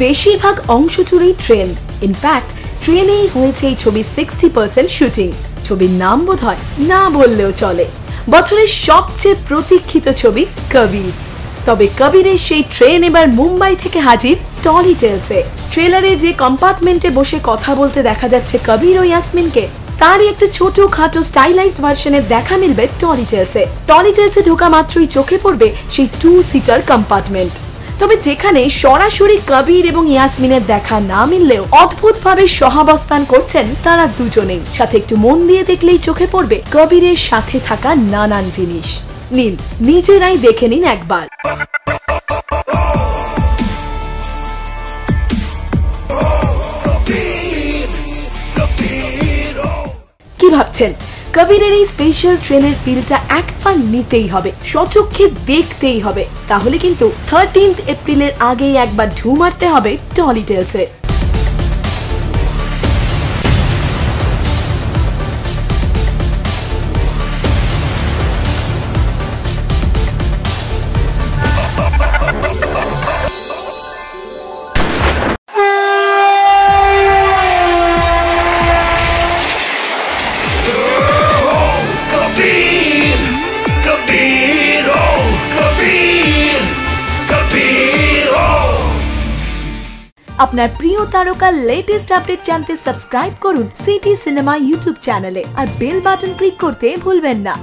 বেশিরভাগ অংশ জুড়েই ট্রেন। ইনফ্যাক্ট ট্রেনেই হয়েছে এই ছবির 60% শুটিং। ছবির নাম বোধহয় না বললেও চলে, বছরের সবচেয়ে প্রতীক্ষিত ছবি কবির। তবে কবিরের সেই ট্রেন এবার মুম্বাই থেকে হাজির টলি টেলসে। ট্রেলারে যে কম্পার্টমেন্টে বসে কথা বলতে দেখা যাচ্ছে কবির ও ইয়াসমিনকে, তারই একটা ছোট খাটো স্টাইলাইজড ভার্সনের দেখা মিলবে টলি টেলসে। টলি টেলসে ঢোকা মাত্রই চোখে পড়বে সেই 2 সিটার কম্পার্টমেন্ট। তবে যেখানে সরাসরি কবির এবং ইয়াসমিনের দেখা না মিললেও অদ্ভুতভাবে সহাবস্থান করছেন তারা দুজনেই। সাথে একটু মন দিয়ে দেখলেই চোখে পড়বে কবিরের সাথে থাকা নানান জিনিস। নিন, নিজেরাই দেখে নিন একবার। কি ভাবছেন? কবিরের এই স্পেশাল ট্রেনের ফিলটা একবার নিতেই হবে, সচক্ষে দেখতেই হবে। তাহলে কিন্তু 13 এপ্রিলের আগেই একবার ঢু মারতে হবে টলি টেলসে। আপনার প্রিয় তারকার লেটেস্ট আপডেট জানতে সাবস্ক্রাইব করুন সিটি সিনেমা ইউটিউব চ্যানেলে আর বেল বাটন ক্লিক করতে ভুলবেন না।